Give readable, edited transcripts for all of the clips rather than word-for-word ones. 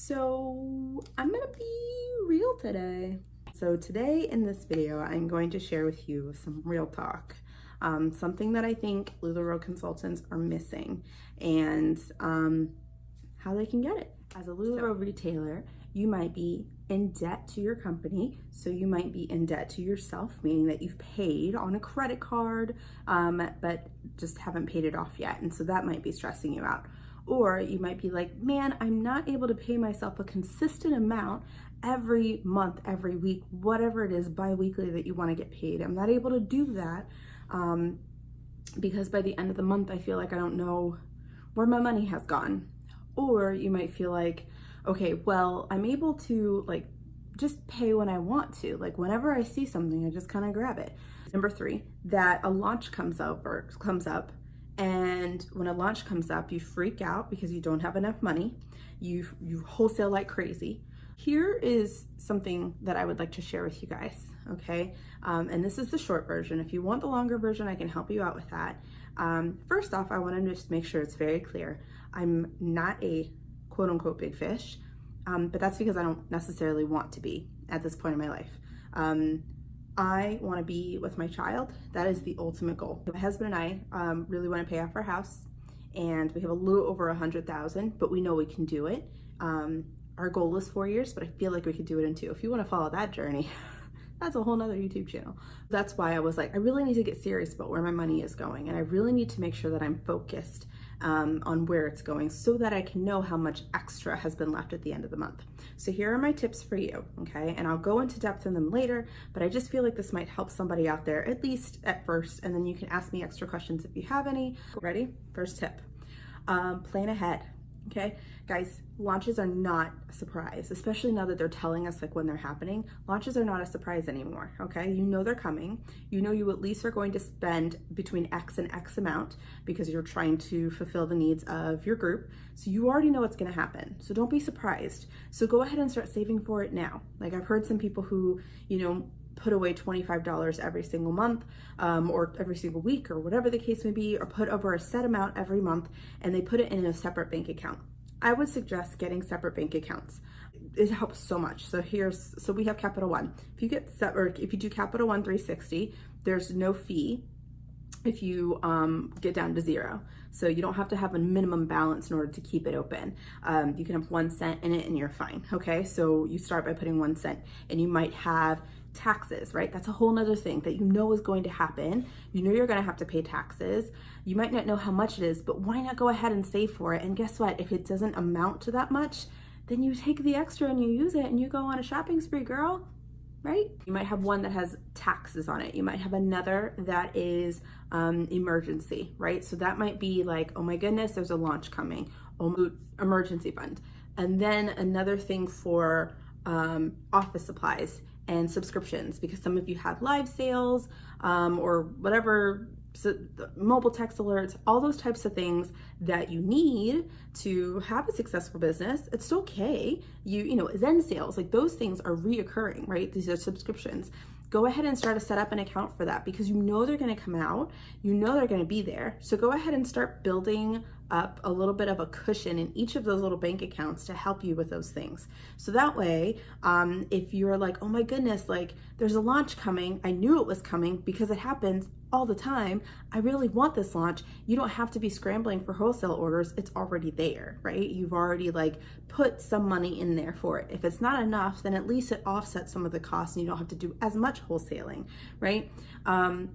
So I'm gonna be real today. So today in this video, I'm going to share with you some real talk. Something that I think Lularoe consultants are missing and how they can get it. As a Lularoe retailer, you might be in debt to your company. So you might be in debt to yourself, meaning that you've paid on a credit card, but just haven't paid it off yet. And so that might be stressing you out. Or you might be like, man, I'm not able to pay myself a consistent amount every month, every week, whatever it is bi-weekly that you want to get paid. I'm not able to do that because by the end of the month, I feel like I don't know where my money has gone. Or you might feel like, okay, well, I'm able to just pay when I want to. Like whenever I see something, I just kind of grab it. Number 3, that a launch comes up. And when a launch comes up, you freak out because you don't have enough money. You wholesale like crazy. Here is something that I would like to share with you guys, okay? And this is the short version. If you want the longer version, I can help you out with that. First off, I want to just make sure it's very clear. I'm not a quote unquote big fish, but that's because I don't necessarily want to be at this point in my life. I want to be with my child. That is the ultimate goal. My husband and I really want to pay off our house, and we have a little over 100,000, but we know we can do it. Our goal is 4 years, but I feel like we could do it in 2. If you want to follow that journey, that's a whole nother YouTube channel. That's why I was like, I really need to get serious about where my money is going, and I really need to make sure that I'm focused on where it's going so that I can know how much extra has been left at the end of the month. So here are my tips for you, okay? And I'll go into depth in them later, but I just feel like this might help somebody out there, at least at first, and then you can ask me extra questions if you have any. Ready? First tip, plan ahead, okay? Guys, launches are not a surprise, especially now that they're telling us when they're happening. Launches are not a surprise anymore, okay? You know they're coming. You know you at least are going to spend between X and X amount because you're trying to fulfill the needs of your group. So you already know what's gonna happen. So don't be surprised. So go ahead and start saving for it now. I've heard some people who, put away $25 every single month or every single week or whatever the case may be, or put over a set amount every month, and they put it in a separate bank account. I would suggest getting separate bank accounts. It helps so much. So we have Capital One. If you do Capital One 360, there's no fee if you get down to 0. So you don't have to have a minimum balance in order to keep it open. You can have 1 cent in it and you're fine, okay? So you start by putting 1 cent, and you might have taxes, right? That's a whole nother thing that you know is going to happen. You know you're gonna have to pay taxes. You might not know how much it is, but why not go ahead and save for it? And guess what? If it doesn't amount to that much, then you take the extra and you use it and you go on a shopping spree, girl, right? You might have one that has taxes on it. You might have another that is emergency, right? So that might be like, oh my goodness, there's a launch coming, emergency fund. And then another thing for office supplies and subscriptions, because some of you have live sales or whatever, so mobile text alerts, all those types of things that you need to have a successful business. It's okay. Zen sales, those things are reoccurring, right? These are subscriptions. Go ahead and start to set up an account for that because you know they're going to come out. You know they're going to be there. So go ahead and start building up a little bit of a cushion in each of those little bank accounts to help you with those things. So that way, if you're like, oh my goodness, there's a launch coming, I knew it was coming because it happens all the time, I really want this launch, you don't have to be scrambling for wholesale orders. It's already there, right? You've already put some money in there for it. If it's not enough, then at least it offsets some of the costs and you don't have to do as much wholesaling, right?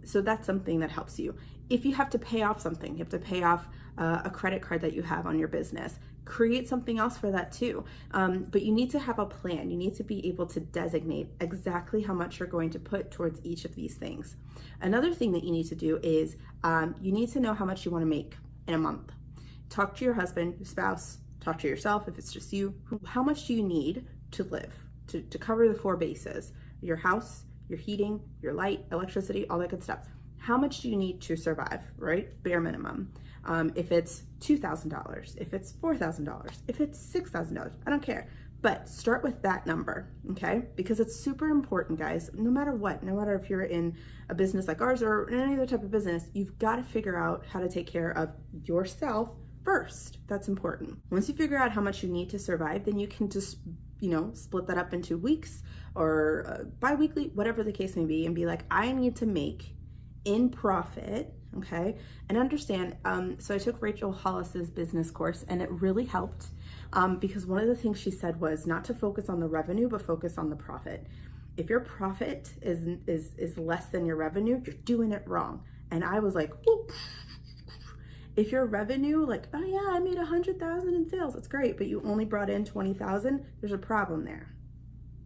So that's something that helps you. If you have to pay off something, you have to pay off a credit card that you have on your business, create something else for that too. But you need to have a plan. You need to be able to designate exactly how much you're going to put towards each of these things. Another thing that you need to do is you need to know how much you want to make in a month. Talk to your husband, your spouse, talk to yourself if it's just you. How much do you need to live, to cover the 4 bases? Your house, your heating, your light, electricity, all that good stuff. How much do you need to survive, right? Bare minimum. If it's $2,000, if it's $4,000, if it's $6,000, I don't care. But start with that number, okay? Because it's super important, guys. No matter what, no matter if you're in a business like ours or in any other type of business, you've got to figure out how to take care of yourself first. That's important. Once you figure out how much you need to survive, then you can just, split that up into weeks or bi-weekly, whatever the case may be, and be like, I need to make in profit, okay? And understand, so I took Rachel Hollis's business course, and it really helped because one of the things she said was not to focus on the revenue, but focus on the profit. If your profit is less than your revenue, you're doing it wrong. And I was like, whoop. If your revenue, like, oh yeah, I made 100,000 in sales, that's great, but you only brought in 20,000, there's a problem there.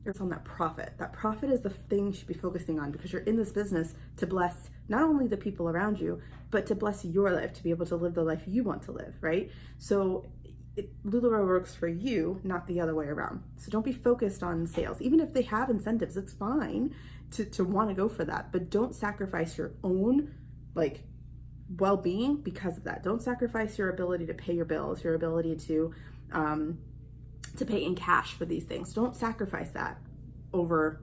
It's on that profit. That profit is the thing you should be focusing on, because you're in this business to bless not only the people around you, but to bless your life, to be able to live the life you want to live, right? So Lularoe works for you, not the other way around. So don't be focused on sales. Even if they have incentives, it's fine to want to go for that, but don't sacrifice your own well-being because of that. Don't sacrifice your ability to pay your bills, your ability to pay in cash for these things. Don't sacrifice that over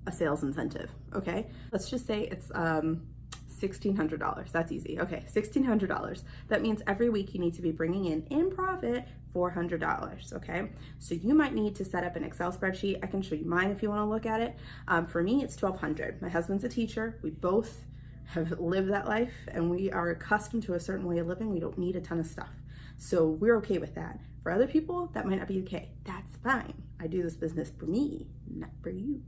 a sales incentive, okay? Let's just say it's $1,600. That's easy. Okay, $1,600. That means every week you need to be bringing in profit $400, okay? So you might need to set up an Excel spreadsheet. I can show you mine if you want to look at it. For me, it's $1,200. My husband's a teacher. We both have lived that life, and we are accustomed to a certain way of living. We don't need a ton of stuff. So we're okay with that. For other people, that might not be okay. That's fine. I do this business for me, not for you.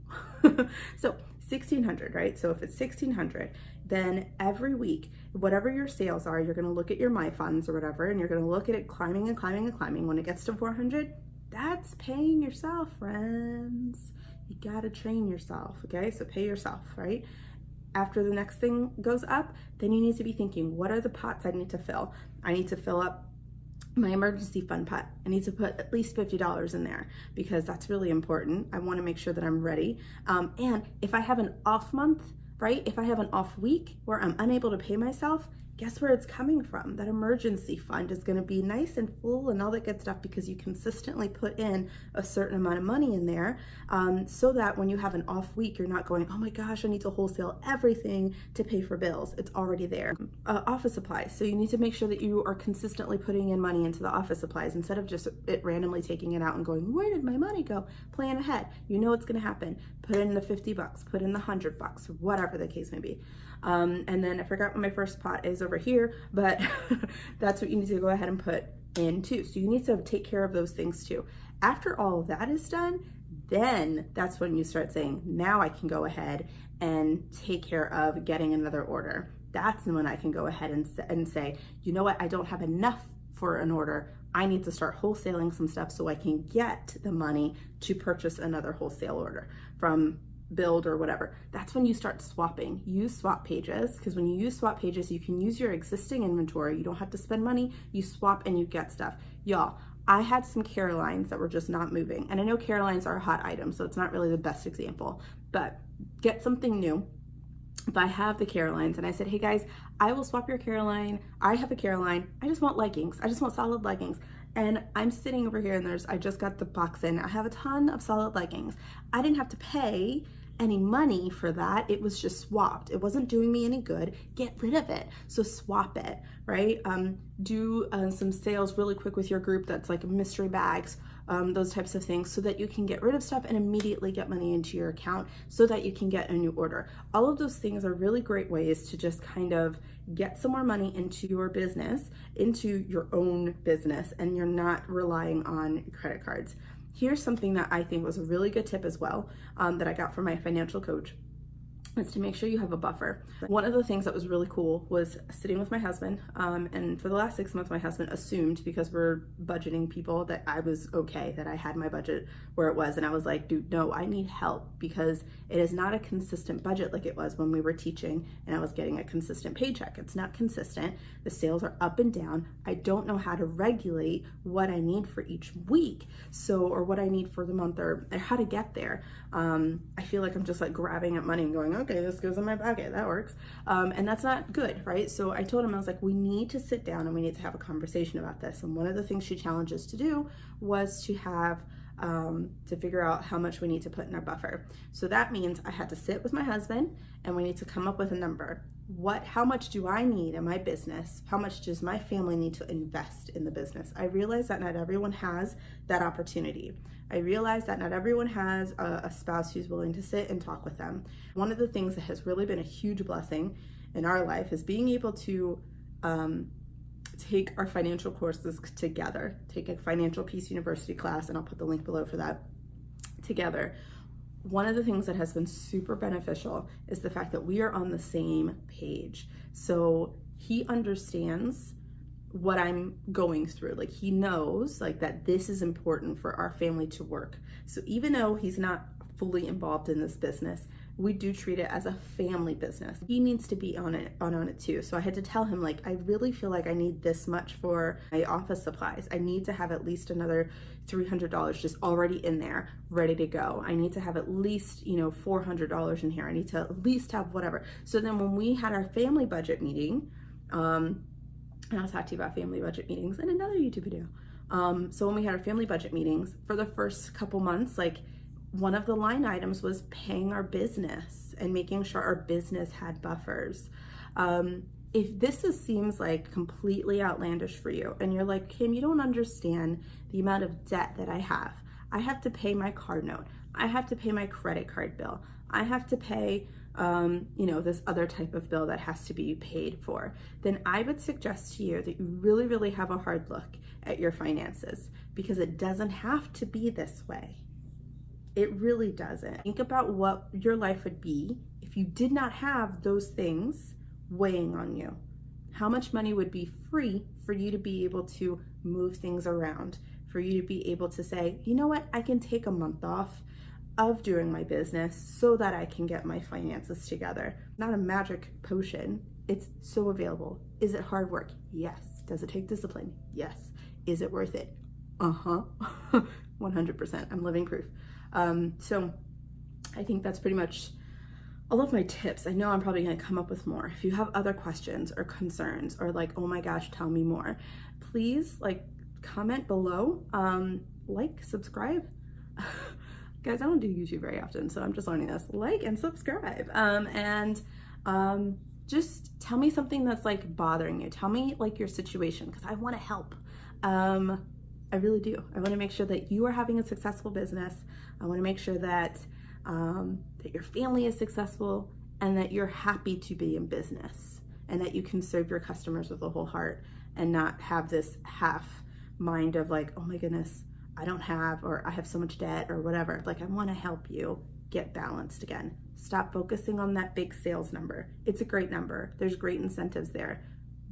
So $1,600, right? So if it's $1,600, then every week, whatever your sales are, you're gonna look at your My Funds or whatever, and you're gonna look at it climbing and climbing and climbing. When it gets to 400, that's paying yourself, friends. You gotta train yourself, okay? So pay yourself, right? After the next thing goes up, then you need to be thinking, what are the pots I need to fill? I need to fill up my emergency fund pot. I need to put at least $50 in there because that's really important. I want to make sure that I'm ready. And if I have an off month, right? If I have an off week where I'm unable to pay myself, guess where it's coming from? That emergency fund is going to be nice and full and all that good stuff because you consistently put in a certain amount of money in there, so that when you have an off week, you're not going, oh my gosh, I need to wholesale everything to pay for bills. It's already there. Office supplies. So you need to make sure that you are consistently putting in money into the office supplies instead of just it randomly taking it out and going, where did my money go? Plan ahead. You know what's going to happen. Put in the $50, put in the $100, whatever the case may be. And then I forgot what my first pot is over here, but that's what you need to go ahead and put in too. So you need to take care of those things too. After all of that is done, then that's when you start saying, now I can go ahead and take care of getting another order. That's when I can go ahead and say, you know what, I don't have enough for an order. I need to start wholesaling some stuff so I can get the money to purchase another wholesale order from Build or whatever. That's when you start swapping. Use swap pages, because when you use swap pages, you can use your existing inventory. You don't have to spend money. You swap and you get stuff. Y'all, I had some Carolines that were just not moving. And I know Carolines are a hot item, so it's not really the best example, but get something new. If I have the Carolines and I said, hey guys, I will swap your Caroline. I have a Caroline. I just want leggings. I just want solid leggings. And I'm sitting over here and I just got the box in. I have a ton of solid leggings. I didn't have to pay any money for that. It was just swapped. It wasn't doing me any good. Get rid of it. So swap it, right? Do some sales really quick with your group that's like mystery bags, those types of things, so that you can get rid of stuff and immediately get money into your account so that you can get a new order. All of those things are really great ways to just kind of get some more money into your business, into your own business, and you're not relying on credit cards. Here's something that I think was a really good tip as well, that I got from my financial coach. Is to make sure you have a buffer. One of the things that was really cool was sitting with my husband, and for the last 6 months my husband assumed, because we're budgeting people, that I was okay, that I had my budget where it was, and I was like, dude, no, I need help, because it is not a consistent budget like it was when we were teaching and I was getting a consistent paycheck. It's not consistent. The sales are up and down. I don't know how to regulate what I need for each week, or what I need for the month, or how to get there. I feel like I'm just like grabbing at money and going, okay, this goes in my pocket, that works. And that's not good, right? So I told him, I was like, we need to sit down and we need to have a conversation about this. And one of the things she challenged us to do was to have, to figure out how much we need to put in our buffer. So that means I had to sit with my husband and we need to come up with a number. how much do I need in my business? How much does my family need to invest in the business? I realize that not everyone has that opportunity. I realize that not everyone has a spouse who's willing to sit and talk with them. One of the things that has really been a huge blessing in our life is being able to take our financial courses together, take a Financial Peace University class, and I'll put the link below for that, together. One of the things that has been super beneficial is the fact that we are on the same page. So he understands what I'm going through. Like, he knows like that this is important for our family to work. So even though he's not fully involved in this business, we do treat it as a family business. He needs to be on it too. So I had to tell him, like, I really feel like I need this much for my office supplies. I need to have at least another $300 just already in there, ready to go. I need to have at least, $400 in here. I need to at least have whatever. So then when we had our family budget meeting, and I'll talk to you about family budget meetings in another YouTube video. So when we had our family budget meetings for the first couple months, like, one of the line items was paying our business and making sure our business had buffers. If this seems like completely outlandish for you and you're like, Kim, you don't understand the amount of debt that I have. I have to pay my card note. I have to pay my credit card bill. I have to pay, this other type of bill that has to be paid for. Then I would suggest to you that you really, really have a hard look at your finances, because it doesn't have to be this way. It really doesn't. Think about what your life would be if you did not have those things weighing on you. How much money would be free for you to be able to move things around, for you to be able to say, you know what, I can take a month off of doing my business so that I can get my finances together. Not a magic potion. It's so available. Is it hard work? Yes. Does it take discipline? Yes. Is it worth it? 100%. I'm living proof. So I think that's pretty much all of my tips. I know I'm probably going to come up with more. If you have other questions or concerns, or like, oh my gosh, tell me more, please comment below, subscribe. Guys, I don't do YouTube very often, so I'm just learning this. Like and subscribe. Just tell me something that's bothering you. Tell me your situation, because I want to help. I really do. I want to make sure that you are having a successful business. I want to make sure that that your family is successful, and that you're happy to be in business, and that you can serve your customers with a whole heart, and not have this half mind of oh my goodness, I don't have, or I have so much debt, or whatever. I want to help you get balanced again. Stop focusing on that big sales number. It's a great number. There's great incentives there.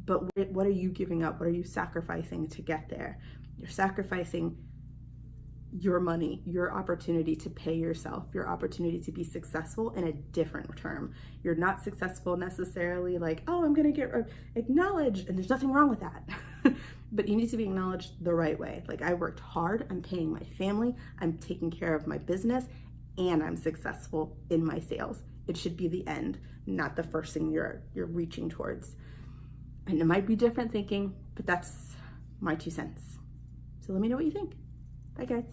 But what are you giving up? What are you sacrificing to get there? You're sacrificing your money, your opportunity to pay yourself, your opportunity to be successful in a different term. You're not successful necessarily oh, I'm gonna get acknowledged, and there's nothing wrong with that. But you need to be acknowledged the right way. I worked hard, I'm paying my family, I'm taking care of my business, and I'm successful in my sales. It should be the end, not the first thing you're reaching towards. And it might be different thinking, but that's my 2 cents. So let me know what you think. Bye, guys.